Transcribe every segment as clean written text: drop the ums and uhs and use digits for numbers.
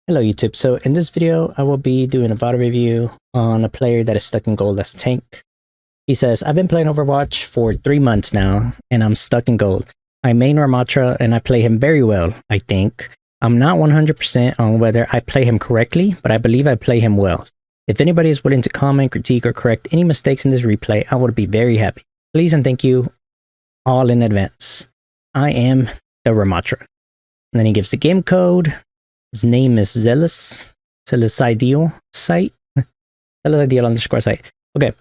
Hello YouTube, so in this video I will be doing a VOD review on a player that is stuck in gold as tank. He says, I've been playing Overwatch for 3 months now and I'm stuck in gold. I main Ramattra and I play him very well, I think. I'm not 100% on whether I play him correctly, but I believe I play him well. If anybody is willing to comment, critique, or correct any mistakes in this replay, I would be very happy. Please and thank you all in advance. I am the Ramattra. And then he gives the game code. His name is Zealous Ideal site. Zealous Ideal _ site. Okay.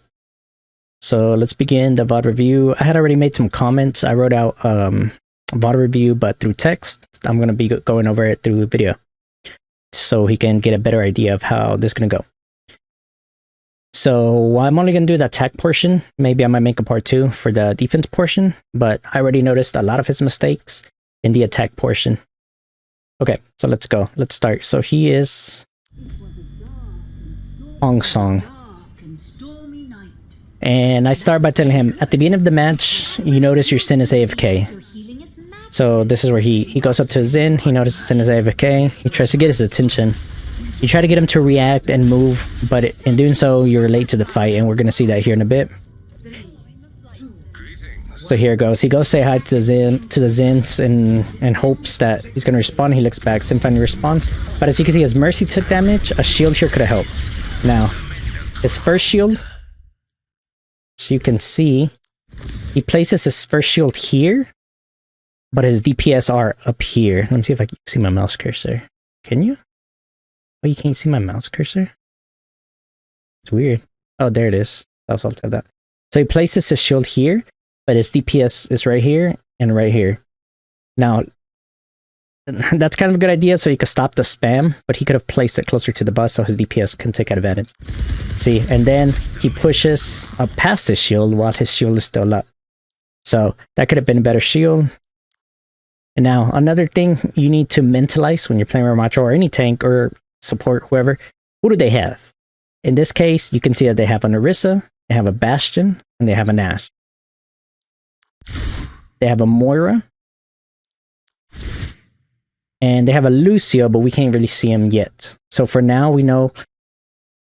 So let's begin the VOD review. I had already made some comments. I wrote out VOD review, but through text. I'm going to be going over it through video, so he can get a better idea of how this is going to go. So I'm only going to do the attack portion. Maybe I might make a part 2 for the defense portion, but I already noticed a lot of his mistakes in the attack portion. Okay, so let's go. Let's start. So he is Hong Song. And I start by telling him, at the beginning of the match, you notice your Sin is AFK. So this is where he goes up to his Zen, he notices Sin is AFK, he tries to get his attention. You try to get him to react and move, but in doing so, you're late to the fight, and we're going to see that here in a bit. So here it goes. He goes say hi to the Zins and hopes that he's going to respond. He looks back. Sim finally responds. But as you can see, his Mercy took damage. A shield here could have helped. Now, his first shield, so you can see, he places his first shield here, but his DPS are up here. Let me see if I can see my mouse cursor. Can you? Oh, you can't see my mouse cursor? It's weird. Oh, there it is. I'll tell that. So he places his shield here, but his DPS is right here and right here. Now, that's kind of a good idea, so he could stop the spam, but he could have placed it closer to the bus so his DPS can take advantage. See, and then he pushes up past his shield while his shield is still up. So that could have been a better shield. And now, another thing you need to mentalize when you're playing Ramattra or any tank or support, whoever, who do they have? In this case, you can see that they have an Orisa, they have a Bastion, and they have an Ashe. They have a Moira. And they have a Lucio, but we can't really see him yet. So for now, we know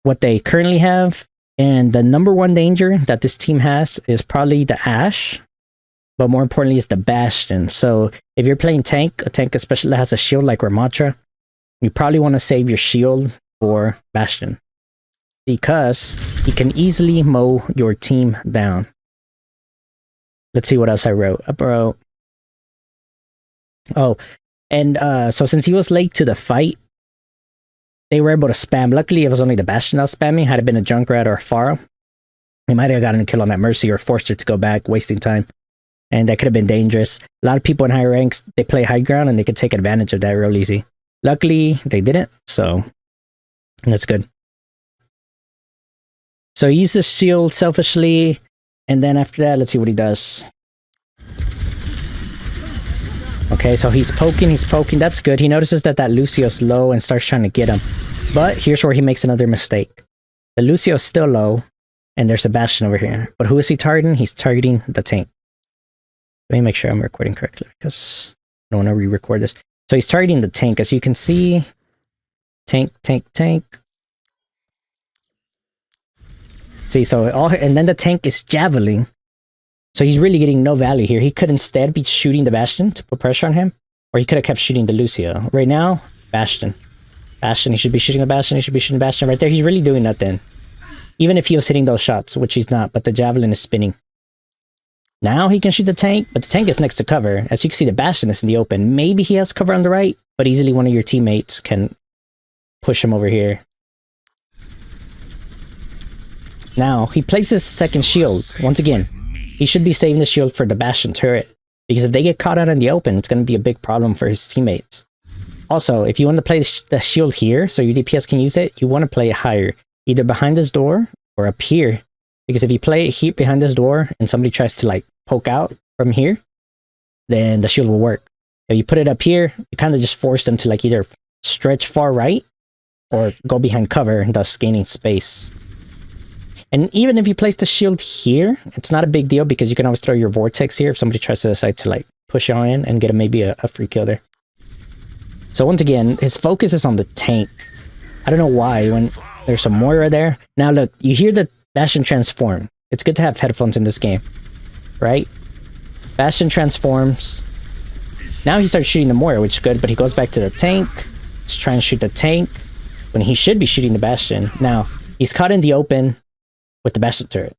what they currently have. And the #1 danger that this team has is probably the Ashe. But more importantly, is the Bastion. So if you're playing tank, a tank especially that has a shield like Ramattra, you probably want to save your shield for Bastion, because he can easily mow your team down. Let's see what else I wrote. Oh, and so since he was late to the fight, they were able to spam. Luckily, it was only the Bastion that was spamming. Had it been a Junkrat or a Pharah, they might have gotten a kill on that Mercy or forced her to go back, wasting time. And that could have been dangerous. A lot of people in higher ranks, they play high ground and they could take advantage of that real easy. Luckily, they didn't, so that's good. So he uses shield selfishly, and then after that, let's see what he does. Okay, so he's poking, that's good. He notices that Lucio's low and starts trying to get him. But here's where he makes another mistake. The Lucio's still low, and there's a Bastion over here. But who is he targeting? He's targeting the tank. Let me make sure I'm recording correctly, because I don't want to re-record this. So he's targeting the tank, as you can see. Tank. See, so and then the tank is javeling. So he's really getting no value here. He could instead be shooting the Bastion to put pressure on him, or he could have kept shooting the Lucio. Right now, Bastion, he should be shooting the Bastion, he should be shooting the Bastion right there. He's really doing nothing. Even if he was hitting those shots, which he's not, but the javelin is spinning. Now he can shoot the tank, but the tank is next to cover. As you can see, the Bastion is in the open. Maybe he has cover on the right, but easily one of your teammates can push him over here. Now, he places second shield. Once again, he should be saving the shield for the Bastion turret, because if they get caught out in the open, it's going to be a big problem for his teammates. Also, if you want to play the shield here, so your DPS can use it, you want to play it higher, either behind this door or up here. Because if you play it here behind this door and somebody tries to like poke out from here, then the shield will work. If you put it up here, you kind of just force them to like either stretch far right or go behind cover, and thus gaining space. And even if you place the shield here, it's not a big deal, because you can always throw your vortex here if somebody tries to decide to like push on in and get maybe a free kill there. So once again, his focus is on the tank. I don't know why when there's some Moira there. Now look, you hear the Bastion transform. It's good to have headphones in this game, right? Bastion transforms. Now he starts shooting the Moira, which is good, but he goes back to the tank. He's trying to shoot the tank when he should be shooting the Bastion. Now, he's caught in the open with the Bastion turret.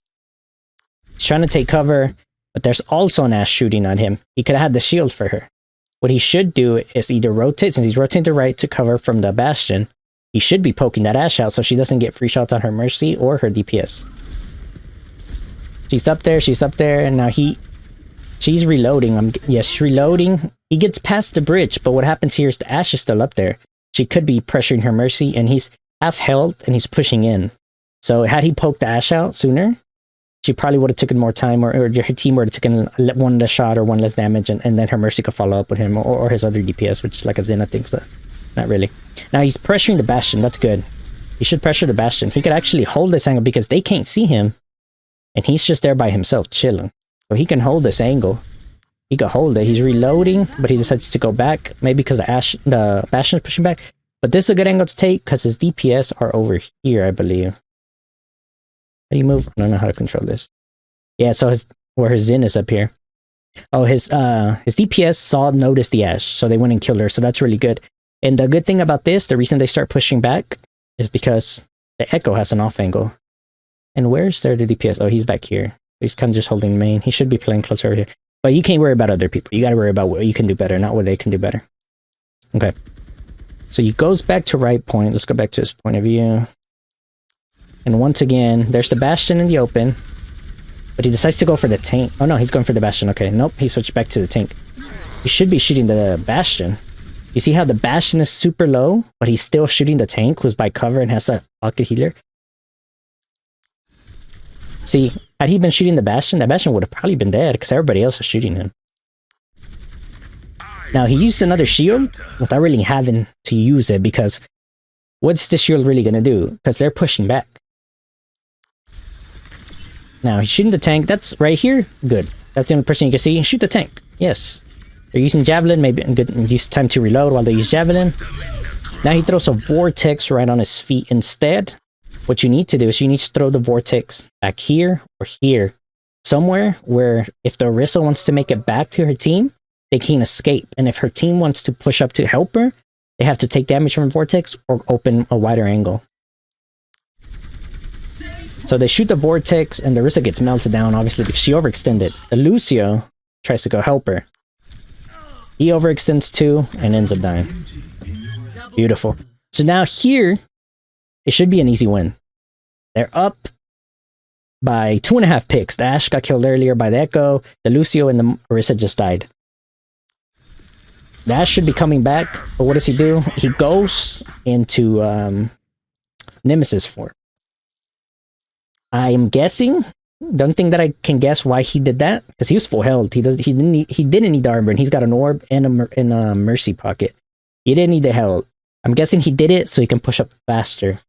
He's trying to take cover, but there's also an Ashe shooting on him. He could have had the shield for her. What he should do is either rotate, since he's rotating to the right to cover from the Bastion, he should be poking that Ashe out so she doesn't get free shots on her Mercy or her DPS. She's up there, and now she's reloading. Yes, she's reloading. He gets past the bridge, but what happens here is the Ashe is still up there. She could be pressuring her Mercy, and he's half health, and he's pushing in. So had he poked the Ashe out sooner, she probably would have taken more time, or her team would have taken one less shot or one less damage, and then her Mercy could follow up with him, or his other DPS, which is like a Zen, I think, so not really. Now he's pressuring the Bastion, that's good. He should pressure the Bastion. He could actually hold this angle because they can't see him, and he's just there by himself, chilling. So he can hold this angle. He could hold it. He's reloading, but he decides to go back, maybe because the Bastion is pushing back. But this is a good angle to take because his DPS are over here, I believe. How do you move? I don't know how to control this. Yeah, so where his Zen is up here. Oh, his DPS noticed the Ashe, so they went and killed her, so that's really good. And the good thing about this, the reason they start pushing back, is because the Echo has an off angle. And where's the DPS? Oh, he's back here. He's kind of just holding main. He should be playing closer over here. But you can't worry about other people. You gotta worry about what you can do better, not what they can do better. Okay. So he goes back to right point. Let's go back to his point of view. And once again, there's the Bastion in the open. But he decides to go for the tank. Oh no, he's going for the Bastion. Okay, nope, he switched back to the tank. He should be shooting the Bastion. You see how the Bastion is super low, but he's still shooting the tank, who's by cover and has a pocket healer? See, had he been shooting the Bastion, that Bastion would have probably been dead, because everybody else is shooting him. Now, he used another shield without really having to use it, because what's the shield really going to do? Because they're pushing back. Now, he's shooting the tank. That's right here. Good. That's the only person you can see. Shoot the tank. Yes. They're using Javelin. Maybe good use time to reload while they use Javelin. Now he throws a Vortex right on his feet instead. What you need to do is you need to throw the Vortex back here or here. Somewhere where if the Orisa wants to make it back to her team, they can't escape. And if her team wants to push up to help her, they have to take damage from Vortex or open a wider angle. So they shoot the Vortex and the Orisa gets melted down, obviously, because she overextended. The Lucio tries to go help her. He overextends too and ends up dying. Beautiful. So now here, it should be an easy win. They're up by 2.5 picks. The Ashe got killed earlier by the Echo. The Lucio and the Orisa just died. The Ashe should be coming back, but what does he do? He goes into Nemesis form. I'm guessing. Don't think that I can guess why he did that, because he was full health. He didn't need the armor, and he's got an orb and a Mercy pocket. He didn't need the health. I'm guessing he did it so he can push up faster.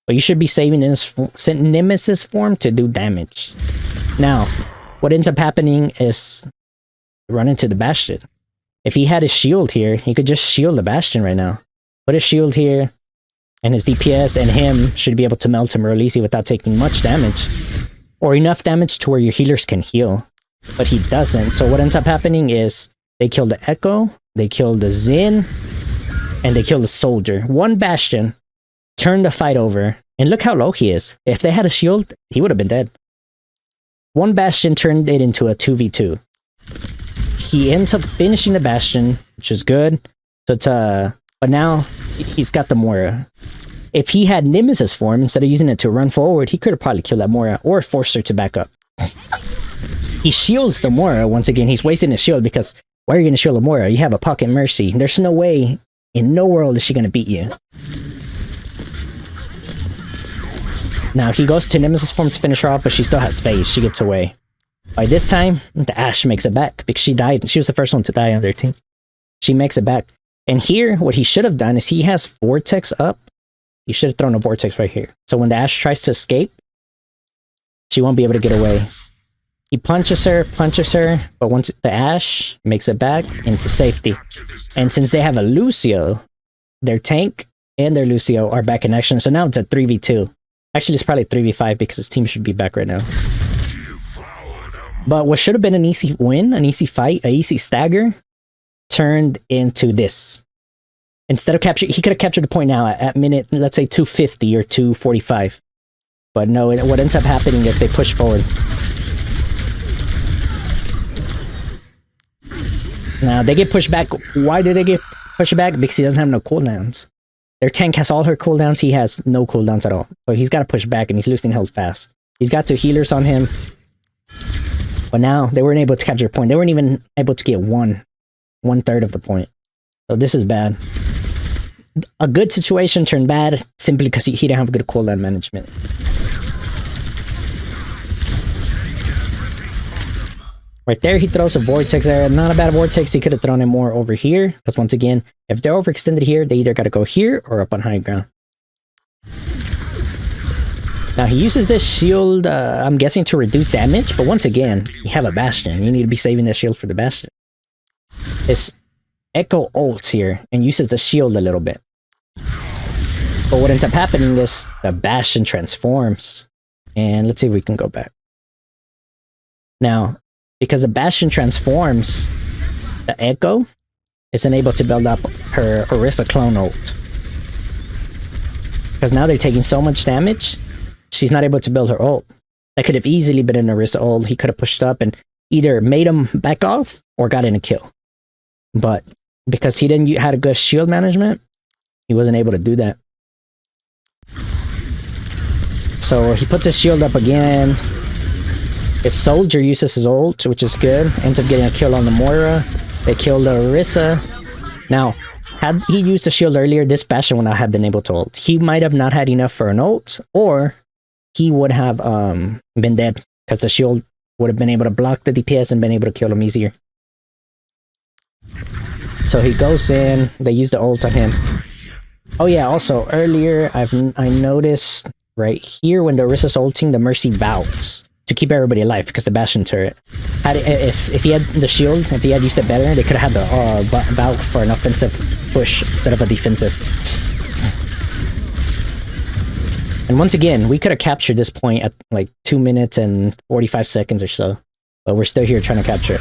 But you should be saving in his Nemesis form to do damage. Now, what ends up happening is run into the Bastion. If he had his shield here, he could just shield the Bastion right now. Put his shield here, and his DPS and him should be able to melt him real easy without taking much damage. Or enough damage to where your healers can heal. But he doesn't. So what ends up happening is they kill the Echo, they kill the Zen, and they kill the Soldier. One Bastion turned the fight over, and look how low he is. If they had a shield, he would have been dead. One Bastion turned it into a 2v2. He ends up finishing the Bastion, which is good. So but now he's got the Moira. If he had Nemesis form, instead of using it to run forward, he could have probably killed that Moira or forced her to back up. He shields the Moira once again. He's wasting his shield because why are you going to shield a Moira? You have a pocket Mercy. There's no way, in no world is she going to beat you. Now he goes to Nemesis form to finish her off, but she still has phase. She gets away. By this time, the Ashe makes it back because she died. She was the first one to die on their team. She makes it back. And here, what he should have done is he has Vortex up. He should have thrown a Vortex right here. So when the Ashe tries to escape, she won't be able to get away. He punches her, but once the Ashe makes it back into safety. And since they have a Lucio, their tank and their Lucio are back in action. So now it's a 3v2. Actually, it's probably 3v5 because his team should be back right now. But what should have been an easy win, an easy fight, an easy stagger, turned into this. Instead of capture, he could have captured the point now at minute, let's say 250 or 245. But no, what ends up happening is they push forward. Now, they get pushed back. Why do they get pushed back? Because he doesn't have no cooldowns. Their tank has all her cooldowns. He has no cooldowns at all. So he's got to push back, and he's losing health fast. He's got 2 healers on him. But now, they weren't able to capture a point. They weren't even able to get one-third of the point. So this is bad. A good situation turned bad simply because he didn't have good cooldown management. Right there, he throws a vortex there. Not a bad vortex. He could have thrown it more over here. Because once again, if they're overextended here, they either got to go here or up on high ground. Now, he uses this shield, I'm guessing, to reduce damage. But once again, you have a Bastion. You need to be saving that shield for the Bastion. His Echo ults here and uses the shield a little bit. But what ends up happening is the Bastion transforms. And let's see if we can go back. Now, because the Bastion transforms, the Echo isn't able to build up her Orisa clone ult. Because now they're taking so much damage, she's not able to build her ult. That could have easily been an Orisa ult. He could have pushed up and either made him back off or got in a kill. But because he didn't had a good shield management, he wasn't able to do that. So he puts his shield up again. His soldier uses his ult, which is good. Ends up getting a kill on the Moira. They kill the Orisa. Now, had he used the shield earlier, this Bastion would not have been able to ult. He might have not had enough for an ult, or he would have been dead because the shield would have been able to block the DPS and been able to kill him easier. So he goes in. They use the ult on him. Oh yeah, also earlier I noticed right here when the Orisa's ulting, the Mercy vows to keep everybody alive because the Bastion turret. If he had the shield, if he had used it better, they could have had the vow for an offensive push instead of a defensive. And once again, we could have captured this point at like 2 minutes and 45 seconds or so, but we're still here trying to capture it.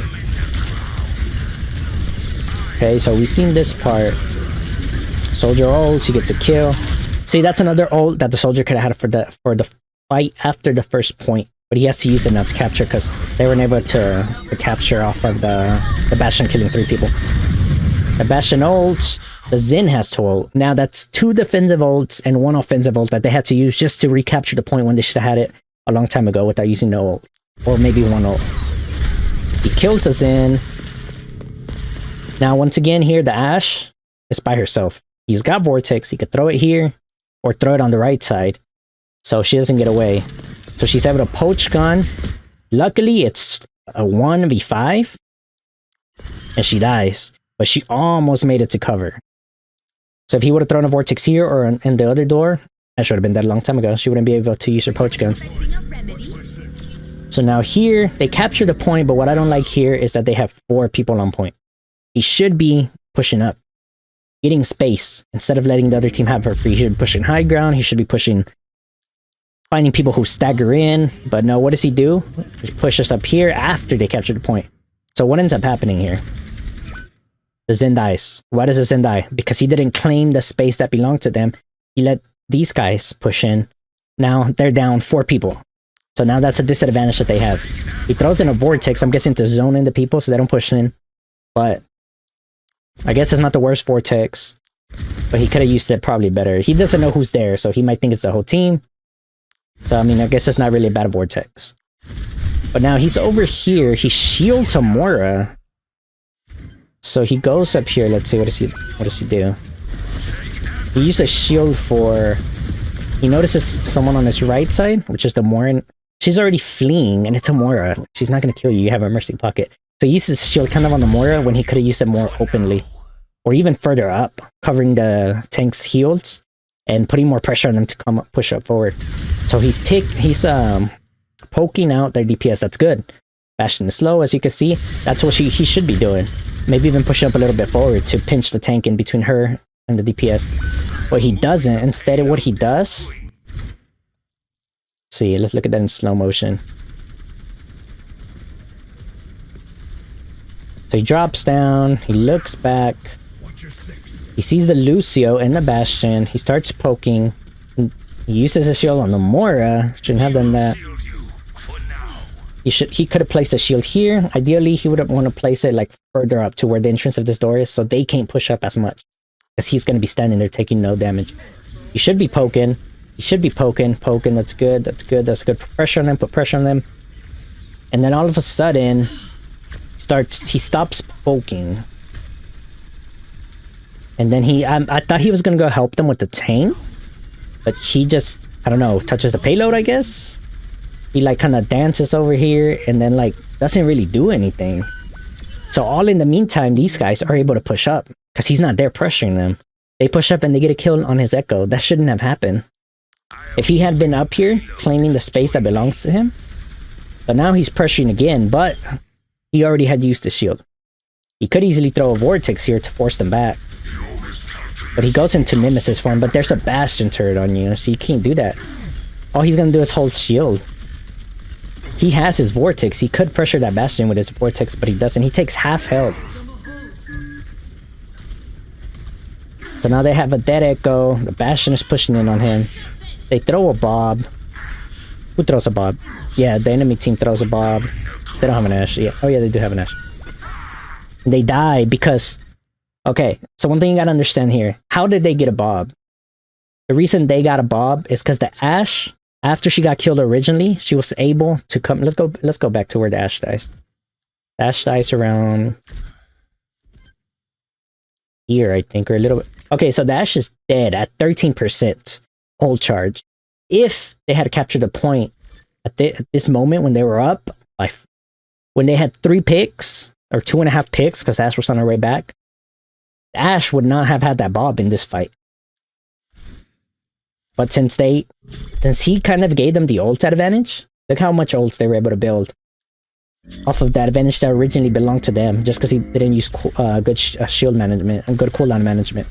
Okay, so we've seen this part. Soldier ults, he gets a kill. See, that's another ult that the soldier could have had for the fight after the first point. But he has to use it now to capture because they weren't able to capture off of the Bastion killing 3 people. The Bastion ults, the Xin has to ult. Now that's 2 defensive ults and 1 offensive ult that they had to use just to recapture the point when they should have had it a long time ago without using no ult. Or maybe 1 ult. He kills the Xin. Now once again here, the Ashe is by herself. He's got Vortex, he could throw it here or throw it on the right side so she doesn't get away. So she's able to poach gun. Luckily, it's a 1v5 and she dies, but she almost made it to cover. So if he would have thrown a Vortex here or in the other door, that should have been dead a long time ago. She wouldn't be able to use her poach gun. So now here, they capture the point, but what I don't like here is that they have 4 people on point. He should be pushing up, getting space, instead of letting the other team have her free. He should be pushing high ground, he should be pushing, finding people who stagger in, but no, what does he do? He pushes up here after they capture the point. So what ends up happening here? The Xin dies. Why does the Xin die? Because he didn't claim the space that belonged to them. He let these guys push in. Now they're down 4 people. So now that's a disadvantage that they have. He throws in a Vortex, I'm guessing to zone in the people so they don't push in. But I guess it's not the worst Vortex. But he could have used it probably better. He doesn't know who's there, so he might think it's the whole team. So I mean, I guess it's not really a bad Vortex. But now he's over here. He shields a Moira. So he goes up here. Let's see, what does he do? He uses a shield for... He notices someone on his right side, which is the Moira. She's already fleeing, and it's a Moira. She's not going to kill you. You have a Mercy pocket. So he uses shield kind of on the Moira when he could have used it more openly. Or even further up, covering the tank's heals and putting more pressure on them to come up, push up forward. So he's poking out their DPS. That's good. Bastion is slow, as you can see. That's what he should be doing. Maybe even pushing up a little bit forward to pinch the tank in between her and the DPS. But he doesn't. Instead of what he does... Let's see, let's look at that in slow motion. So he drops down, he looks back, he sees the Lucio and the Bastion, he starts poking, he uses his shield on the Mora, shouldn't have done that. He could have placed a shield here. Ideally, he would want to place it like further up to where the entrance of this door is, so they can't push up as much. Because he's going to be standing there taking no damage. He should be poking. He should be poking. That's good. That's good. That's good. Put pressure on them. Put pressure on them. And then all of a sudden, he stops poking. And then I thought he was going to go help them with the tank. But he just, I don't know, touches the payload, I guess? He like kind of dances over here and then like doesn't really do anything. So all in the meantime, these guys are able to push up because he's not there pressuring them. They push up and they get a kill on his Echo. That shouldn't have happened. If he had been up here claiming the space that belongs to him. But now he's pressuring again, but he already had used the shield. He could easily throw a Vortex here to force them back. But he goes into Nemesis form, but there's a Bastion turret on you, so you can't do that. All he's gonna do is hold shield. He has his Vortex. He could pressure that Bastion with his Vortex, but he doesn't. He takes half health. So now they have a dead Echo. The Bastion is pushing in on him. They throw a Bob. Who throws a Bob? Yeah, the enemy team throws a Bob. They don't have an Ashe. Yeah. Oh yeah, they do have an Ashe. And they die because... Okay, so one thing you gotta understand here. How did they get a Bob? The reason they got a Bob is because the Ashe... After she got killed originally, she was able to come... Let's go back to where the Ashe dies. The Ashe dies around... here, I think, or a little bit... Okay, so the Ashe is dead at 13% hold charge. If they had captured the point at this moment when they were up, when they had 3 picks, or 2.5 picks, because the Ashe was on her way back, the Ashe would not have had that Bob in this fight. But since he kind of gave them the ult advantage, look how much ults they were able to build off of that advantage that originally belonged to them, just because he didn't use good shield management and good cooldown management.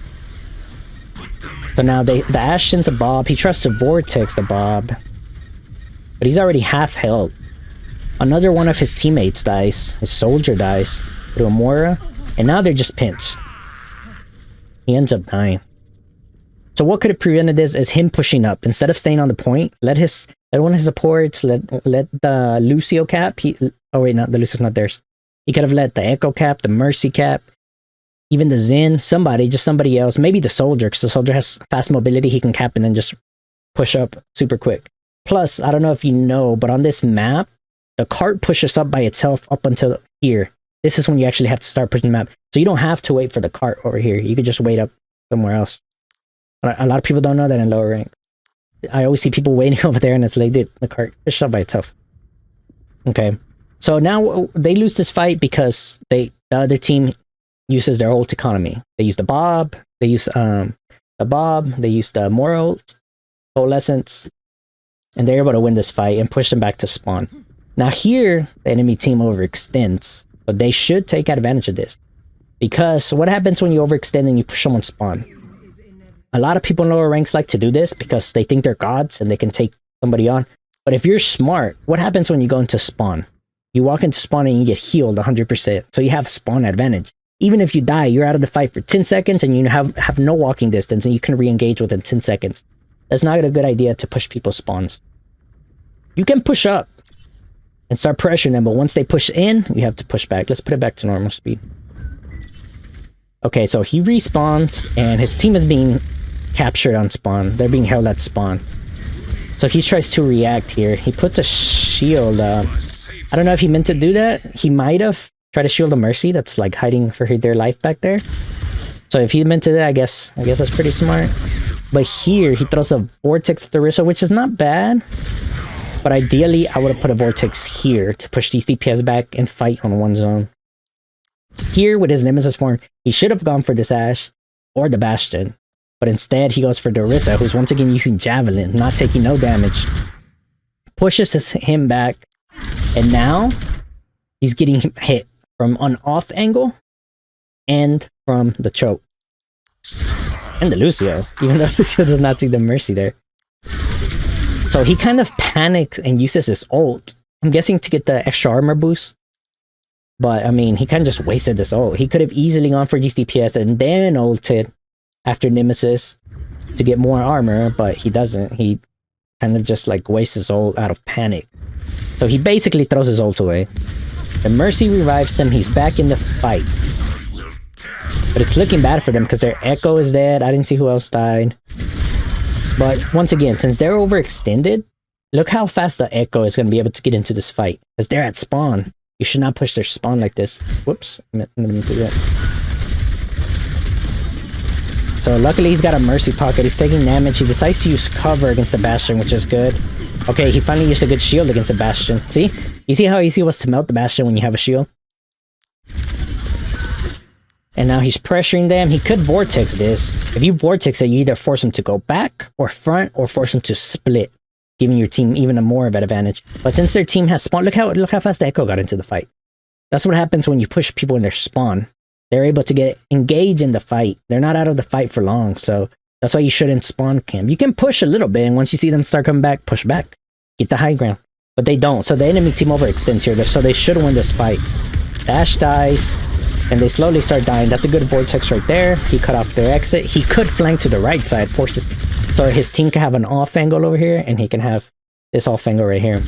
So now the Ashe sends a Bob. He trusts to Vortex the Bob, but he's already half health. Another one of his teammates dies. His soldier dies through a Mora, and now they're just pinched. He ends up dying. So what could have prevented this is him pushing up. Instead of staying on the point, let one of his supports, let the Lucio cap. Oh wait, no, the Lucio's not theirs. He could have let the Echo cap, the Mercy cap, even the Zen, just somebody else. Maybe the soldier, because the soldier has fast mobility. He can cap and then just push up super quick. Plus, I don't know if you know, but on this map, the cart pushes up by itself up until here. This is when you actually have to start pushing the map. So you don't have to wait for the cart over here. You could just wait up somewhere else. A lot of people don't know that in lower rank. I always see people waiting over there and it's like the cart is shot by itself. Okay. So now they lose this fight because the other team uses their ult economy. They use the Bob, they use the Moral Coalescence, and they're able to win this fight and push them back to spawn. Now here, the enemy team overextends, but they should take advantage of this. Because what happens when you overextend and you push someone spawn? A lot of people in lower ranks like to do this because they think they're gods and they can take somebody on. But if you're smart, what happens when you go into spawn? You walk into spawn and you get healed 100%. So you have spawn advantage. Even if you die, you're out of the fight for 10 seconds and you have no walking distance and you can re-engage within 10 seconds. That's not a good idea to push people's spawns. You can push up and start pressuring them, but once they push in, you have to push back. Let's put it back to normal speed. Okay, so he respawns and his team is being captured on spawn. They're being held at spawn. So he tries to react here. He puts a shield up. I don't know if he meant to do that. He might have tried to shield a Mercy that's like hiding for their life back there. So if he meant to do that, I guess that's pretty smart. But here he throws a Vortex with the Orisa, which is not bad. But ideally, I would have put a Vortex here to push these DPS back and fight on one zone. Here with his Nemesis form, he should have gone for this Ashe or the Bastion. But instead, he goes for the Orisa, who's once again using Javelin, not taking no damage. Pushes him back. And now, he's getting hit from an off angle and from the choke. And the Lucio, even though Lucio does not see the Mercy there. So he kind of panics and uses his ult. I'm guessing to get the extra armor boost. But, I mean, he kind of just wasted this ult. He could have easily gone for these DPS and then ulted after Nemesis to get more armor, but he doesn't. He kind of just, like, wastes his ult out of panic. So he basically throws his ult away. The Mercy revives him. He's back in the fight. But it's looking bad for them because their Echo is dead. I didn't see who else died. But once again, since they're overextended, look how fast the Echo is going to be able to get into this fight. Because they're at spawn. You should not push their spawn like this. Whoops. I meant to do that. So luckily he's got a Mercy pocket. He's taking damage. He decides to use cover against the Bastion, which is good. Okay, he finally used a good shield against the Bastion. See? You see how easy it was to melt the Bastion when you have a shield? And now he's pressuring them. He could Vortex this. If you Vortex it, you either force him to go back or front or force him to split, giving your team even more of an advantage. But since their team has spawn, look how fast the Echo got into the fight. That's what happens when you push people in their spawn. They're able to get engaged in the fight. They're not out of the fight for long, so that's why you shouldn't spawn camp. You can push a little bit, and once you see them start coming back, push back. Get the high ground. But they don't, so the enemy team overextends here, so they should win this fight. Dash dies, and they slowly start dying. That's a good Vortex right there. He cut off their exit. He could flank to the right side, forces so his team can have an off angle over here, and he can have this off angle right here.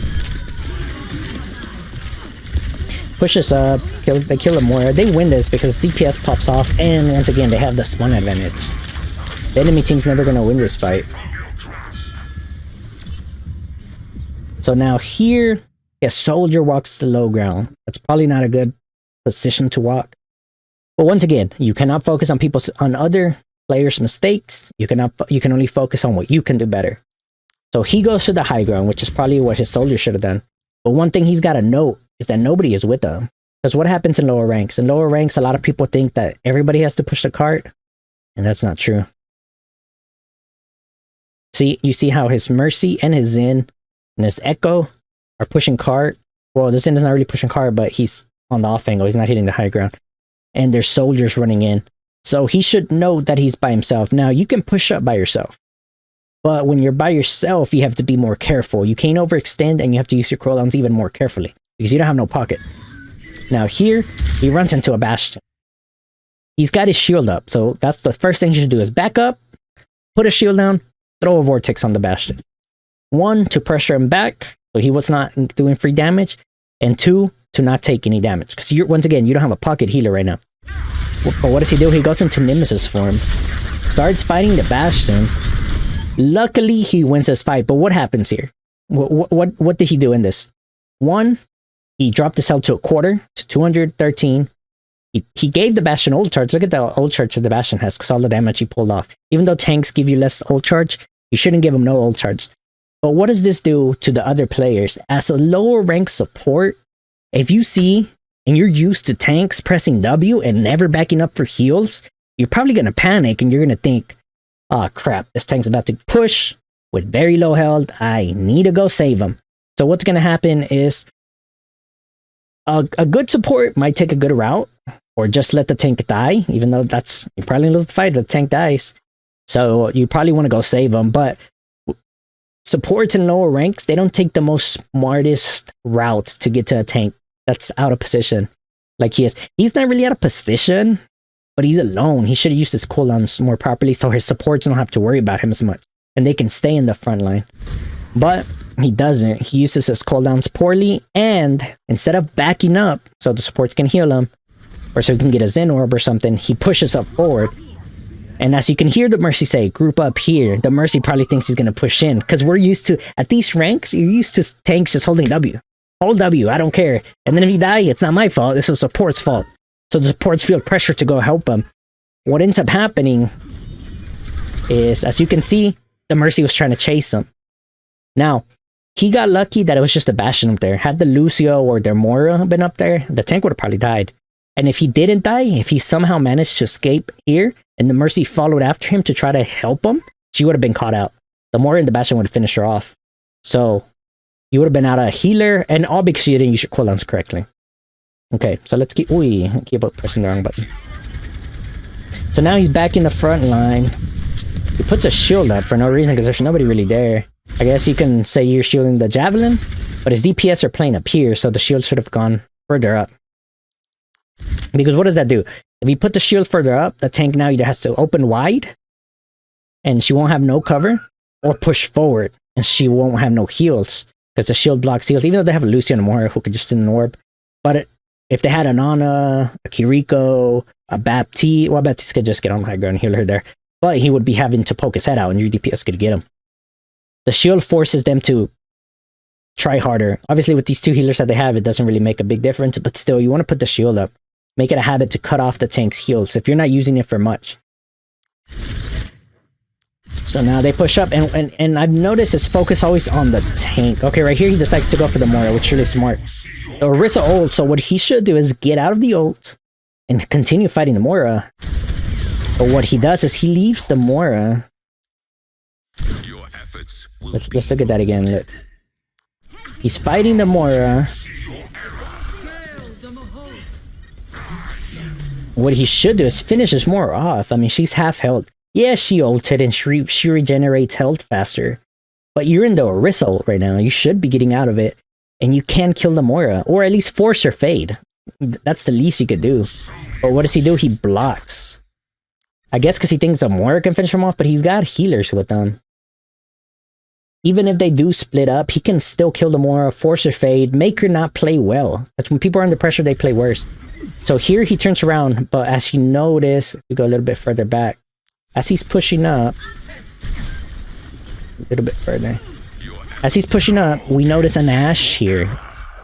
Pushes up, they kill him more. They win this because DPS pops off, and once again, they have the spawn advantage. The enemy team's never going to win this fight. So now here, a soldier walks the low ground. That's probably not a good position to walk. But once again, you cannot focus on other players' mistakes. You can only focus on what you can do better. So he goes to the high ground, which is probably what his soldier should have done. But one thing he's got to note is that nobody is with him. Because what happens in lower ranks? In lower ranks, a lot of people think that everybody has to push the cart, and that's not true. See, you see how his Mercy and his Zen and his Echo are pushing cart. Well, the Zen is not really pushing cart, but he's on the off angle. He's not hitting the high ground. And there's soldiers running in. So he should know that he's by himself. Now, you can push up by yourself. But when you're by yourself, you have to be more careful. You can't overextend, and you have to use your cooldowns even more carefully. Because you don't have no pocket. Now here, he runs into a Bastion. He's got his shield up. So that's the first thing you should do is back up, put a shield down, throw a Vortex on the Bastion. 1, to pressure him back, so he was not doing free damage. And 2, to not take any damage. Because once again, you don't have a pocket healer right now. But what does he do? He goes into Nemesis form. Starts fighting the Bastion. Luckily, he wins this fight. But what happens here? What did he do in this? 1, he dropped his health to a quarter, to 213. He gave the Bastion ult charge. Look at the ult charge that the Bastion has, because all the damage he pulled off. Even though tanks give you less ult charge, you shouldn't give them no ult charge. But what does this do to the other players? As a lower rank support, if you see, and you're used to tanks pressing W and never backing up for heals, you're probably going to panic, and you're going to think, oh crap, this tank's about to push with very low health. I need to go save him. So what's going to happen is, a good support might take a good route, or just let the tank die, even though you probably lose the fight if the tank dies. So you probably want to go save him. But supports in lower ranks, they don't take the most smartest routes to get to a tank that's out of position. Like he is. He's not really out of position, but he's alone. He should have used his cooldowns more properly so his supports don't have to worry about him as much. And they can stay in the front line. But he doesn't. He uses his cooldowns poorly, and instead of backing up so the supports can heal him, or so he can get a Zen orb or something, he pushes up forward. And as you can hear the Mercy say, group up here, the Mercy probably thinks he's going to push in, because we're used to, at these ranks, you're used to tanks just holding W. Hold W, I don't care. And then if you die, it's not my fault, it's the support's fault. So the supports feel pressure to go help him. What ends up happening is, as you can see, the Mercy was trying to chase him. Now, he got lucky that it was just a Bastion up there. Had the Lucio or their Moira been up there, the tank would have probably died. And if he didn't die, if he somehow managed to escape here, and the Mercy followed after him to try to help him, she would have been caught out. The Moira and the Bastion would have finished her off. So, you would have been out of healer, and all because you didn't use your cooldowns correctly. Okay, so let's keep... Ooh, I keep pressing the wrong button. So now he's back in the front line. He puts a shield up for no reason because there's nobody really there. I guess you can say you're shielding the javelin, but his DPS are playing up here, so the shield should have gone further up. Because what does that do? If you put the shield further up, the tank now either has to open wide, and she won't have no cover, or push forward, and she won't have no heals, because the shield blocks heals, even though they have a Lucio and a Moira who could just sit in an orb. But if they had an Ana, a Kiriko, a Baptiste, well, Baptiste could just get on high ground and heal her there, but he would be having to poke his head out, and your DPS could get him. The shield forces them to try harder. Obviously, with these two healers that they have, it doesn't really make a big difference, but still, you want to put the shield up. Make it a habit to cut off the tank's heals if you're not using it for much. So now they push up, and I've noticed his focus always on the tank. Okay, right here he decides to go for the Moira, which is really smart. The Orisa ult, so what he should do is get out of the ult and continue fighting the Moira. But what he does is he leaves the Moira. Let's look at that again. Look. He's fighting the Moira. What he should do is finish his Moira off. I mean, she's half health. Yeah, she ulted and she regenerates health faster. But you're in the Orisa ult right now. You should be getting out of it. And you can kill the Moira. Or at least force her fade. That's the least you could do. But what does he do? He blocks. I guess because he thinks a Moira can finish him off. But he's got healers with them. Even if they do split up, he can still kill the Moira, force her fade, make her not play well. That's when people are under pressure, they play worse. So here he turns around, but as you notice, we go a little bit further back. As he's pushing up, a little bit further. As he's pushing up, we notice an Ashe here.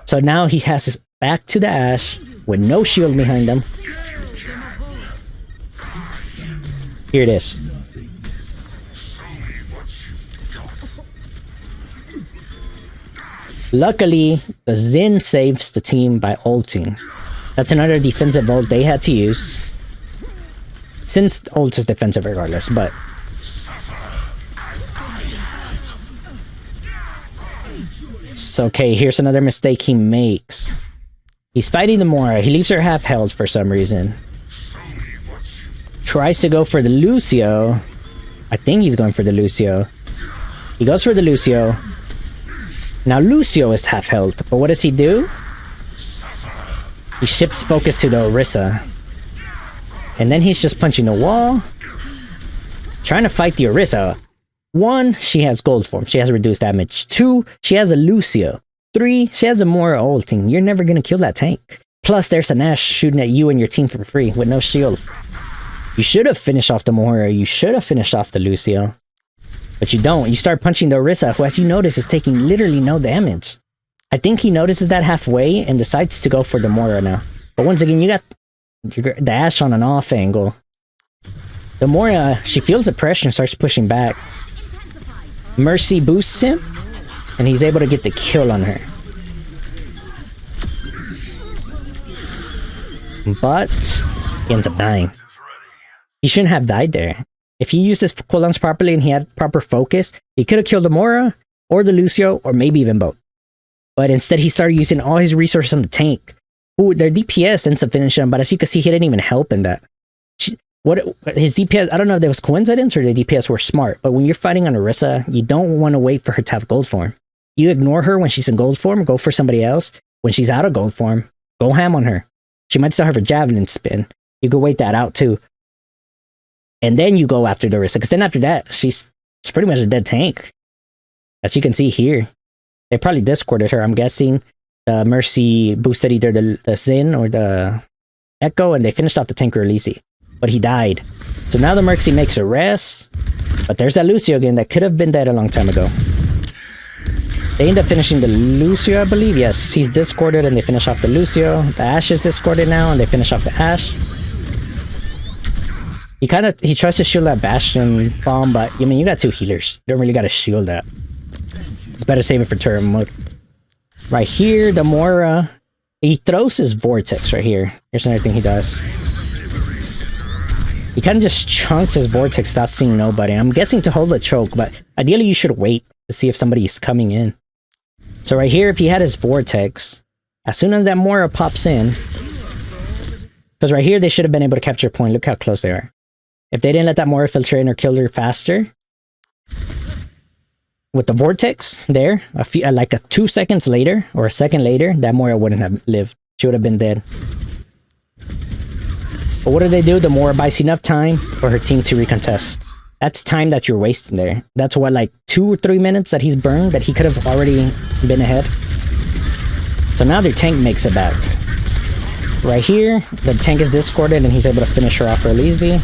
So now he has his back to the Ashe with no shield behind him. Here it is. Luckily, the Xin saves the team by ulting. That's another defensive ult they had to use. Since ult is defensive regardless, but... So, okay, here's another mistake he makes. He's fighting the Moira. He leaves her half health for some reason. Tries to go for the Lucio. I think he's going for the Lucio. He goes for the Lucio. Now Lucio is half health, but what does he do? He shifts focus to the Orisa. And then he's just punching the wall. Trying to fight the Orisa. 1, she has gold form. She has reduced damage. 2, she has a Lucio. 3, she has a Moira ulting. You're never gonna kill that tank. Plus, there's an Ashe shooting at you and your team for free with no shield. You should have finished off the Moira. You should have finished off the Lucio. But you don't. You start punching the Orisa, who, as you notice, is taking literally no damage. I think he notices that halfway and decides to go for the Moira now. But once again, you got the Ashe on an off angle. The Moira, she feels the pressure and starts pushing back. Mercy boosts him, and he's able to get the kill on her. But he ends up dying. He shouldn't have died there. If he used his cooldowns properly and he had proper focus, he could have killed the Moira, or the Lucio, or maybe even both. But instead, he started using all his resources on the tank. Who, their DPS ends up finishing him, but as you can see, he didn't even help in that. His DPS, I don't know if that was coincidence or the DPS were smart, but when you're fighting on Orisa, you don't want to wait for her to have gold form. You ignore her when she's in gold form, go for somebody else. When she's out of gold form, go ham on her. She might still have her javelin spin. You go wait that out too. And then you go after the Orisa, because then after that, she's pretty much a dead tank. As you can see here. They probably discorded her, I'm guessing. The Mercy boosted either the Xin or the Echo, and they finished off the tank really easy. But he died. So now the Mercy makes a rest. But there's that Lucio again that could have been dead a long time ago. They end up finishing the Lucio, I believe. Yes, he's discorded and they finish off the Lucio. The Ashe is discorded now and they finish off the Ashe. He tries to shield that Bastion bomb, but I mean, you got 2 healers. You don't really got to shield that. It's better save it for turn mode. Right here, the Moira, he throws his Vortex right here. Here's another thing he does. He kind of just chunks his Vortex without seeing nobody. I'm guessing to hold the choke, but ideally you should wait to see if somebody's coming in. So right here, if he had his Vortex, as soon as that Moira pops in, because right here they should have been able to capture a point. Look how close they are. If they didn't let that Moira filter in or kill her faster, with the vortex there, like 2 seconds later or a second later, that Moira wouldn't have lived. She would have been dead. But what do? The Moira buys enough time for her team to recontest. That's time that you're wasting there. That's what, like 2 or 3 minutes that he's burned that he could have already been ahead. So now their tank makes it back. Right here, the tank is discorded and he's able to finish her off real easy.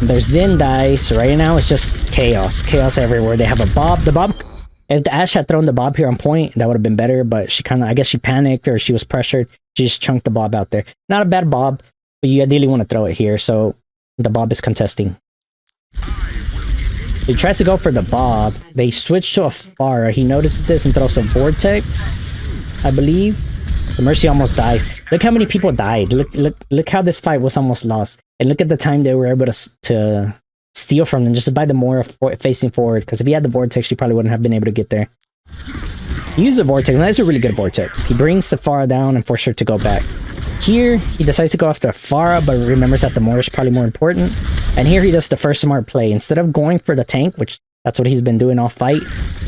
Their Xin dies. So right now it's just chaos. Chaos everywhere. They have a Bob. The Bob... If the Ashe had thrown the Bob here on point, that would have been better, but she kind of... I guess she panicked or she was pressured. She just chunked the Bob out there. Not a bad Bob, but you ideally want to throw it here, so the Bob is contesting. He tries to go for the Bob. They switch to a Pharah. He notices this and throws a Vortex, I believe. The Mercy almost dies. Look how many people died. Look how this fight was almost lost. And look at the time they were able to steal from them just by the Moira facing forward. Because if he had the Vortex, she probably wouldn't have been able to get there. He used the Vortex, and that's a really good Vortex. He brings the Pharah down and forces her to go back. Here, he decides to go after Pharah, but remembers that the Moira is probably more important. And here he does the first smart play. Instead of going for the tank, which that's what he's been doing all fight,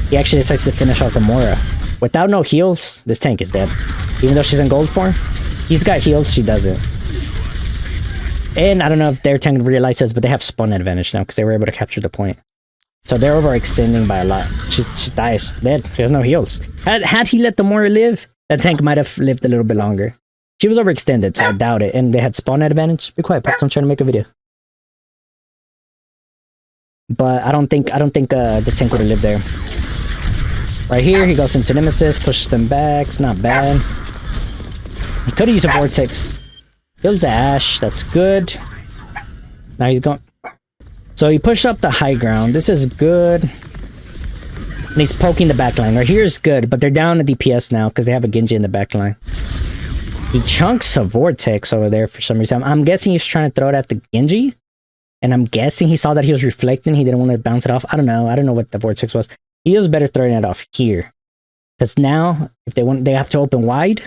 he actually decides to finish off the Moira. Without no heals, this tank is dead. Even though she's in gold form, he's got heals, she doesn't. And I don't know if their tank realizes, but they have spawn advantage now because they were able to capture the point. So they're overextending by a lot. She dies dead. She has no heals. Had he let the Moira live, that tank might have lived a little bit longer. She was overextended, so I doubt it. And they had spawn advantage. Be quiet, Pops. I'm trying to make a video. But I don't think the tank would have lived there. Right here, he goes into Nemesis, pushes them back. It's not bad. He could have used a Vortex. Kills the Ashe. That's good. Now he's going. So he pushed up the high ground. This is good. And he's poking the backline. Right here is good, but they're down to DPS now because they have a Genji in the backline. He chunks a Vortex over there for some reason. I'm guessing he's trying to throw it at the Genji. And I'm guessing he saw that he was reflecting. He didn't want to bounce it off. I don't know. I don't know what the Vortex was. He was better throwing it off here. Because now, if they have to open wide.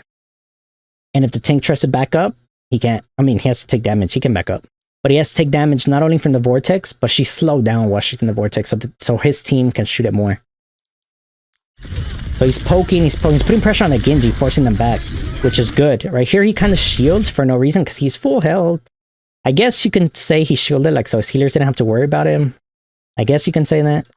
And if the tank tries to back up, he can't. I mean, he has to take damage. He can back up. But he has to take damage not only from the Vortex, but she's slowed down while she's in the Vortex. So his team can shoot it more. So he's poking. He's putting pressure on the Genji, forcing them back. Which is good. Right here, he kind of shields for no reason because he's full health. I guess you can say he shielded, like, so his healers didn't have to worry about him. I guess you can say that.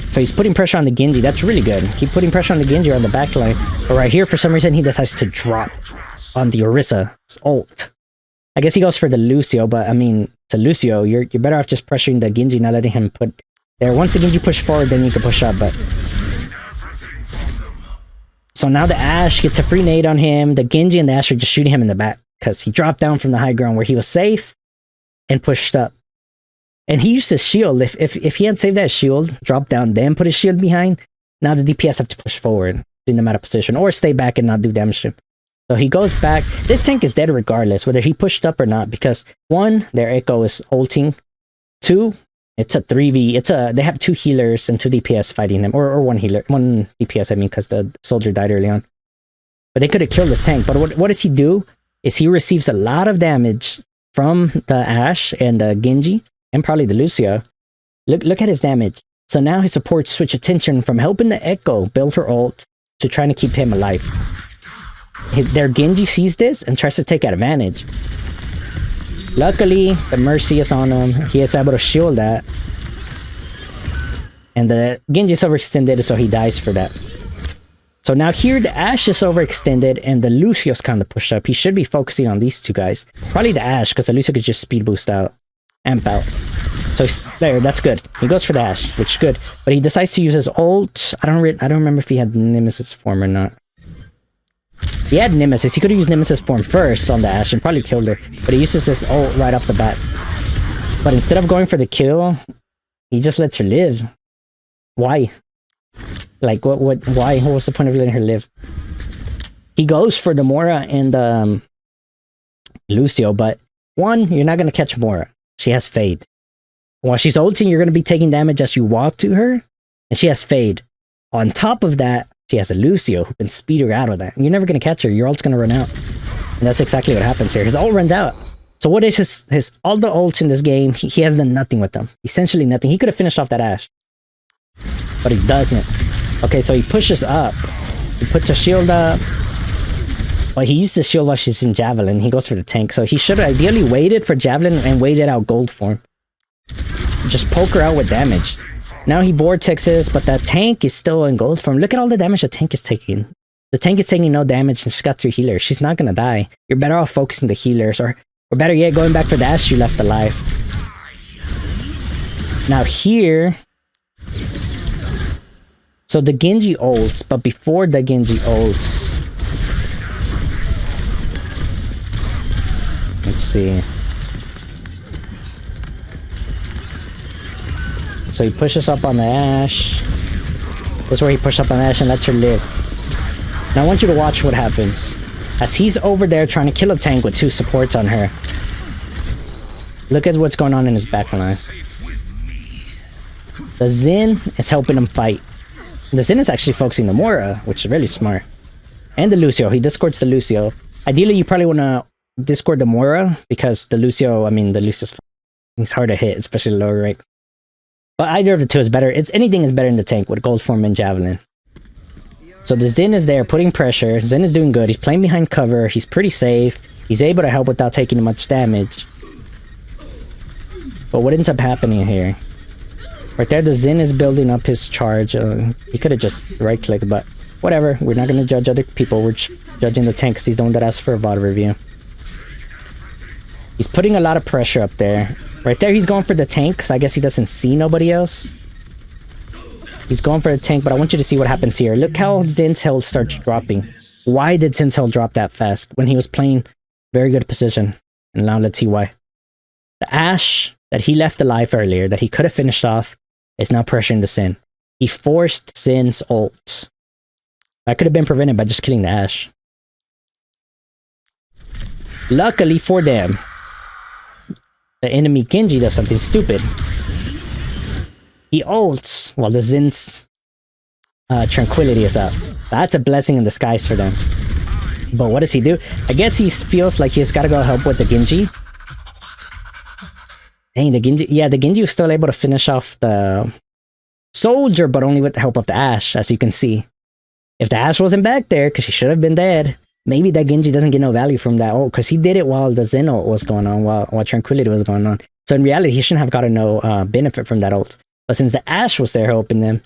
So he's putting pressure on the Genji. That's really good. Keep putting pressure on the Genji or on the backline. But right here, for some reason, he decides to drop on the Orisa. Ult. I guess he goes for the Lucio, but I mean, to Lucio, you're better off just pressuring the Genji, not letting him put there. Once the Genji push forward, then you can push up, but... So now the Ashe gets a free nade on him. The Genji and the Ashe are just shooting him in the back because he dropped down from the high ground where he was safe and pushed up. And he used his shield. If he had saved that shield, dropped down, then put his shield behind, now the DPS have to push forward, putting them out of position, or stay back and not do damage to him. So he goes back. This tank is dead regardless, whether he pushed up or not, because 1, their Echo is ulting. 2, it's a 3v. They have 2 healers and 2 DPS fighting them, or 1 healer, 1 DPS, I mean, because the soldier died early on. But they could have killed this tank. But what does he do? Is he receives a lot of damage from the Ashe and the Genji, and probably the Lucio. Look at his damage. So now his supports switch attention from helping the Echo build her ult to trying to keep him alive. Their Genji sees this and tries to take advantage. Luckily, the Mercy is on him. He is able to shield that. And the Genji is overextended, so he dies for that. So now here, the Ashe is overextended, and the Lucio's kind of pushed up. He should be focusing on these 2 guys. Probably the Ashe, because the Lucio could just speed boost out. Amp out. So there, that's good. He goes for the Ashe, which is good. But he decides to use his ult. I don't remember if he had Nemesis form or not. He had Nemesis. He could have used Nemesis form first on the Ashe and probably killed her. But he uses this ult right off the bat. But instead of going for the kill, he just lets her live. Why? Like, why? What was the point of letting her live? He goes for the Moira and Lucio, but 1, you're not going to catch Moira. She has Fade. While she's ulting, you're going to be taking damage as you walk to her, and she has Fade. On top of that, she has a Lucio who can speed her out of that. You're never going to catch her. Your ult's going to run out. And that's exactly what happens here. His ult runs out. So what is his all the ults in this game? He has done nothing with them. Essentially nothing. He could have finished off that Ashe, but he doesn't. Okay, so he pushes up. He puts a shield up. Well, he used the shield while she's in Javelin. He goes for the tank. So he should have ideally waited for Javelin and waited out gold form. Just poke her out with damage. Now he vortexes, but that tank is still in gold form. Look at all the damage the tank is taking. The tank is taking no damage and she's got 2 healers. She's not gonna die. You're better off focusing the healers, or better yet, going back for the Ashe you left alive. Now here... So the Genji ults, but before the Genji ults... Let's see. So he pushes up on the Ashe. This is where he pushes up on the Ashe and lets her live. Now I want you to watch what happens. As he's over there trying to kill a tank with 2 supports on her. Look at what's going on in his backline. The Xin is helping him fight. The Xin is actually focusing the Moira, which is really smart. And the Lucio. He discords the Lucio. Ideally, you probably want to discord the Moira, because the Lucio, I mean, the Lucio's... He's hard to hit, especially lower ranks. But either of the two is better. Anything is better in the tank with gold form and Javelin. So the Xin is there putting pressure. Xin is doing good. He's playing behind cover. He's pretty safe. He's able to help without taking much damage. But what ends up happening here? Right there, the Xin is building up his charge. He could have just right-clicked, but whatever. We're not going to judge other people. We're judging the tank because he's the one that asked for a VOD review. He's putting a lot of pressure up there. Right there, he's going for the tank because I guess he doesn't see nobody else. He's going for the tank, but I want you to see what happens here. Look how Zin's health starts dropping. Why did Zin's health drop that fast when he was playing very good position? And now let's see why. The Ashe that he left alive earlier, that he could have finished off, is now pressuring the Xin. He forced Zin's ult. That could have been prevented by just killing the Ashe. Luckily for them, the enemy Genji does something stupid. He ults while the Zin's tranquility is up. That's a blessing in disguise for them. But what does he do? I guess he feels like he's got to go help with the Genji. Dang, the Genji... Yeah, the Genji was still able to finish off the soldier, but only with the help of the Ashe, as you can see. If the Ashe wasn't back there, because he should have been dead, maybe that Genji doesn't get no value from that ult, because he did it while the Zen ult was going on, while Tranquility was going on. So in reality, he shouldn't have gotten no benefit from that ult. But since the Ashe was there helping them,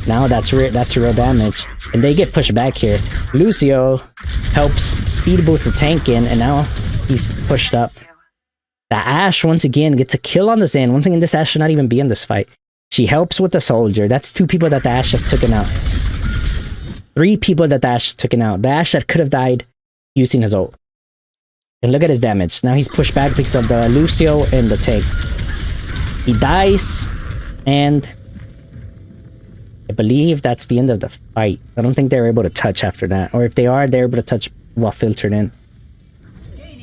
now that's real damage. And they get pushed back here. Lucio helps speed boost the tank in, and now he's pushed up. The Ashe, once again, gets a kill on the Zen. Once again, this Ashe should not even be in this fight. She helps with the soldier. That's 2 people that the Ashe has taken out. 3 people that the Ashe has taken out. The Ashe that could have died using his ult. And look at his damage. Now he's pushed back because of the Lucio and the tank. He dies. And I believe that's the end of the fight. I don't think they're able to touch after that. Or if they are, they're able to touch while filtered in.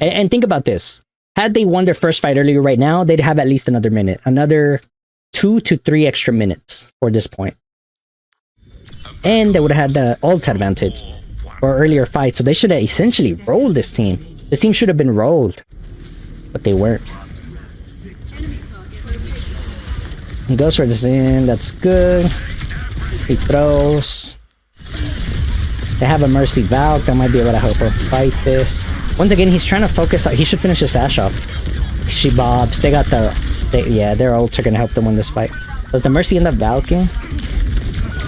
And think about this. Had they won their first fight earlier right now, they'd have at least another minute. Another 2 to 3 extra minutes for this point. And they would have had the ult advantage for earlier fight. So they should have essentially rolled this team. This team should have been rolled. But they weren't. He goes for the Zen. That's good. He throws. They have a Mercy Valk that might be able to help her fight this. Once again, he's trying to focus. He should finish his Ashe off. She bobs. They got yeah, their ults are going to help them win this fight. Does the Mercy end up Valking?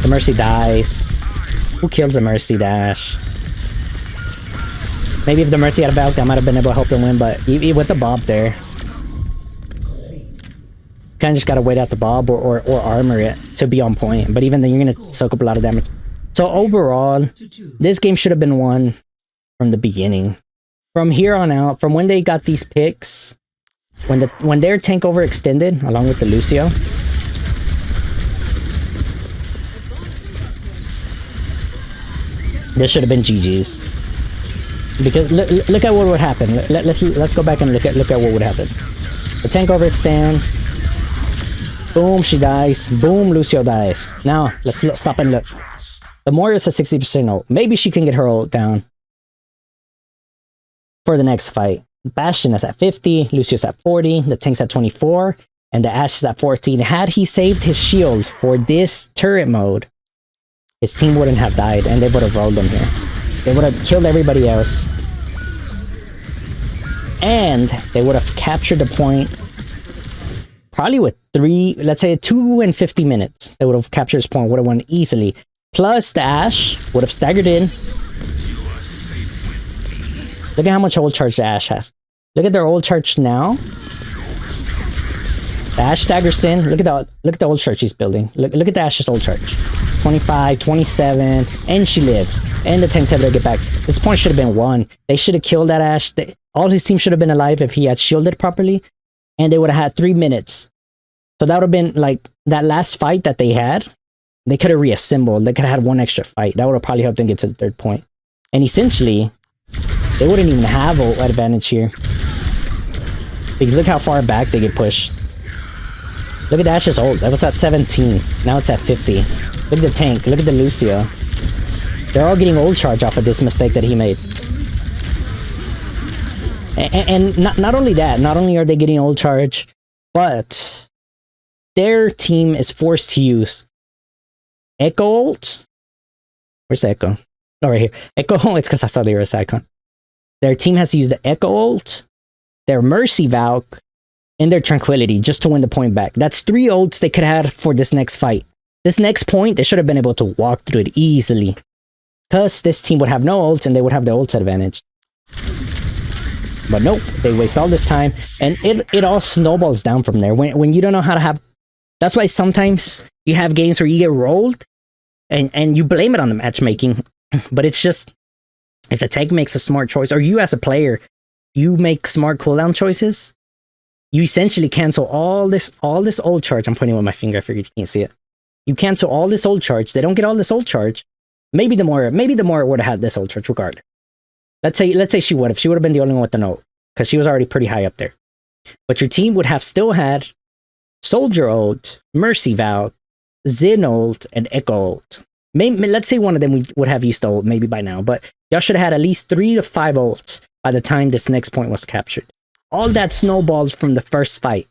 The Mercy dies. Who kills the Mercy dash? Maybe if the Mercy had a Valk, that might have been able to help them win, but with the Bob there, kind of just gotta wait out the Bob or armor it to be on point. But even then, you're gonna soak up a lot of damage. So overall, this game should have been won from the beginning. From here on out, from when they got these picks, when their tank overextended along with the Lucio, this should have been GG's. Because look at what would happen. Let's go back and look at what would happen. The tank overextends. Boom, she dies. Boom, Lucio dies. Now, let's stop and look. The Moira's a 60% ult. Maybe she can get her ult down. for the next fight. Bastion is at 50, Lucio's at 40, the tank's at 24, and the Ashe is at 14. Had he saved his shield for this turret mode, his team wouldn't have died, and they would have rolled him here. They would have killed everybody else. And they would have captured the point probably with 2 and 50 minutes. They would have captured this point, would have won easily. Plus, the Ashe would have staggered in. Look at how much ult charge the Ashe has. Look at their ult charge now. The Ashe staggers in. Look at the ult charge he's building. Look at the Ashe's ult charge. 25, 27, and she lives. And the tank's able to get back. This point should have been won. They should have killed that Ashe. All his team should have been alive if he had shielded properly. And they would have had 3 minutes. So that would have been like that last fight that they had. They could have reassembled. They could have had one extra fight. That would have probably helped them get to the third point. And essentially, they wouldn't even have an advantage here. Because look how far back they get pushed. Look at Ashe's ult. That was at 17. Now it's at 50. Look at the tank. Look at the Lucio. They're all getting ult charge off of this mistake that he made. And not only that, not only are they getting ult charge, but their team is forced to use Echo ult. Where's the Echo? Oh, right here. Echo ult. It's because I saw the Eurus icon. Their team has to use the Echo ult, their Mercy Valk, and their Tranquility just to win the point back. That's 3 ults they could have for this next fight. This next point, they should have been able to walk through it easily. Because this team would have no ults and they would have the ults advantage. But nope, they waste all this time. And it all snowballs down from there. When you don't know how to have... That's why sometimes you have games where you get rolled and you blame it on the matchmaking. But it's just... If the tank makes a smart choice, or you as a player, you make smart cooldown choices, you essentially cancel all this ult charge. I'm pointing with my finger, I figured you can't see it. You cancel all this ult charge. They don't get all this ult charge. Maybe the more would have had this ult charge regardless. Let's say she would have been the only one with the note, because she was already pretty high up there. But your team would have still had Soldier ult, Mercy Valk, Xin ult, and Echo ult. Maybe, let's say one of them would have used ult maybe by now, but y'all should have had at least 3 to 5 ults by the time this next point was captured. All that snowballs from the first fight.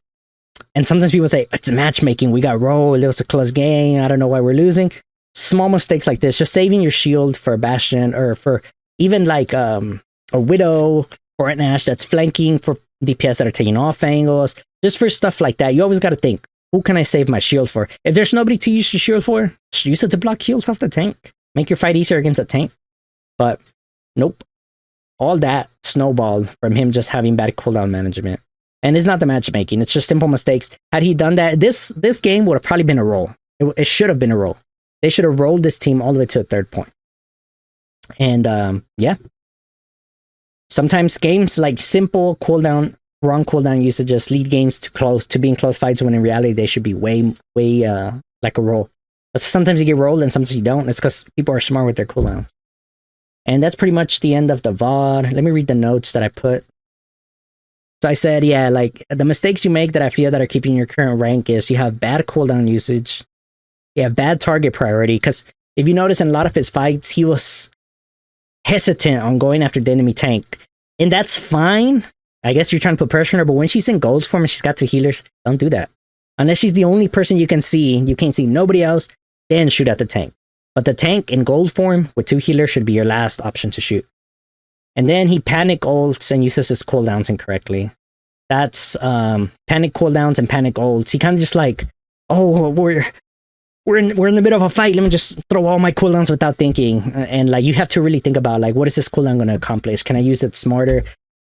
And sometimes people say, it's matchmaking, we got rolled, it was a close game, I don't know why we're losing. Small mistakes like this, just saving your shield for a Bastion, or for even like a Widow or an Ashe that's flanking, for DPS that are taking off angles, just for stuff like that. You always got to think, who can I save my shield for? If there's nobody to use your shield for, just use it to block heals off the tank. Make your fight easier against a tank. But nope. All that snowballed from him just having bad cooldown management. And it's not the matchmaking, it's just simple mistakes. Had he done that, this game would have probably been a roll. It should have been a roll. They should have rolled this team all the way to the third point. And yeah. Sometimes games like simple cooldown, wrong cooldown usages lead games to being close fights, when in reality they should be way like a roll. But sometimes you get rolled and sometimes you don't. It's because people are smart with their cooldowns. And that's pretty much the end of the VOD. Let me read the notes that I put. So I said, yeah, like the mistakes you make that I feel that are keeping your current rank is you have bad cooldown usage. You have bad target priority. Because if you notice in a lot of his fights, he was hesitant on going after the enemy tank. And that's fine. I guess you're trying to put pressure on her. But when she's in gold form and she's got 2 healers, don't do that. Unless she's the only person you can see. You can't see nobody else. Then shoot at the tank. But the tank in gold form with 2 healers should be your last option to shoot. And then he panic ults and uses his cooldowns incorrectly. That's panic cooldowns and panic ults. He kind of just like, oh, we're in the middle of a fight. Let me just throw all my cooldowns without thinking. And like you have to really think about like, what is this cooldown going to accomplish? Can I use it smarter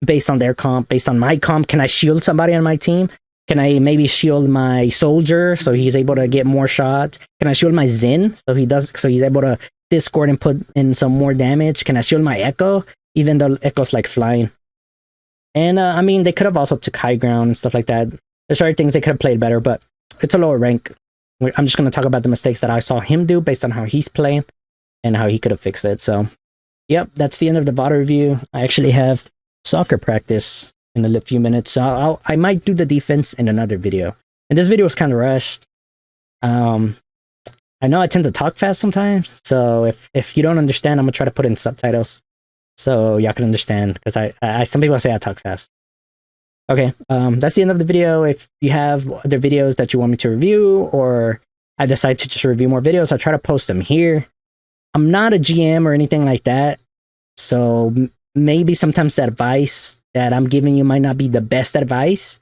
based on their comp, based on my comp? Can I shield somebody on my team? Can I maybe shield my soldier so he's able to get more shots? Can I shield my Xin so he's able to discord and put in some more damage? Can I shield my Echo, even though Echo's like flying? And I mean, they could have also took high ground and stuff like that. There's other things they could have played better, but it's a lower rank. I'm just going to talk about the mistakes that I saw him do based on how he's playing and how he could have fixed it. So, yep, that's the end of the VOD review. I actually have soccer practice in a few minutes, so I might do the defense in another video. And this video was kind of rushed. I know I tend to talk fast sometimes, so if you don't understand, I'm gonna try to put in subtitles. so y'all can understand, because I some people say I talk fast. Okay, that's the end of the video. If you have other videos that you want me to review, or I decide to just review more videos, I'll try to post them here. I'm not a GM or anything like that, so maybe sometimes the advice that I'm giving you might not be the best advice,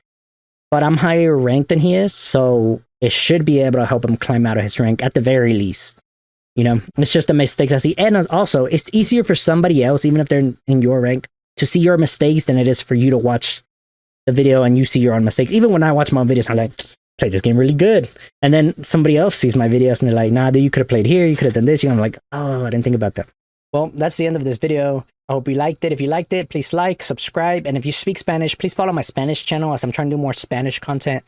but I'm higher ranked than he is, so it should be able to help him climb out of his rank at the very least. You know, it's just the mistakes I see. And also, it's easier for somebody else, even if they're in your rank, to see your mistakes than it is for you to watch the video and you see your own mistakes. Even when I watch my own videos, I'm like, play this game really good. And then somebody else sees my videos and they're like, nah, dude, you could have played here, you could have done this. You know, I'm like, oh, I didn't think about that. Well, that's the end of this video. I hope you liked it. If you liked it, please like, subscribe, and if you speak Spanish, please follow my Spanish channel, as I'm trying to do more Spanish content.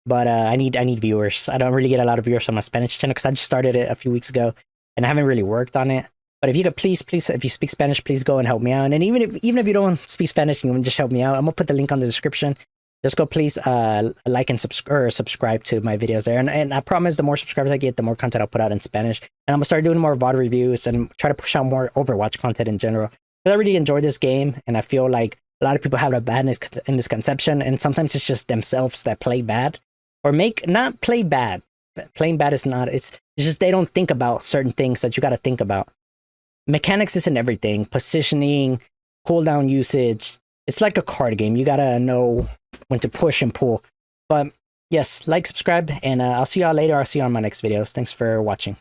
But I need viewers. I don't really get a lot of viewers on my Spanish channel because I just started it a few weeks ago and I haven't really worked on it. But if you could please, if you speak Spanish, please go and help me out. And even if you don't speak Spanish, you can just help me out. I'm gonna put the link on the description. Just go please like and subscribe to my videos there. And I promise the more subscribers I get, the more content I'll put out in Spanish. And I'm gonna start doing more VOD reviews and try to push out more Overwatch content in general. Because I really enjoy this game, and I feel like a lot of people have a bad misconception, and sometimes it's just themselves that play bad. Or not play bad. Playing bad is not, it's just they don't think about certain things that you gotta think about. Mechanics isn't everything. Positioning, cooldown usage. It's like a card game. You gotta know when to push and pull. But yes, like, subscribe, and I'll see y'all later. I'll see you on my next videos. Thanks for watching.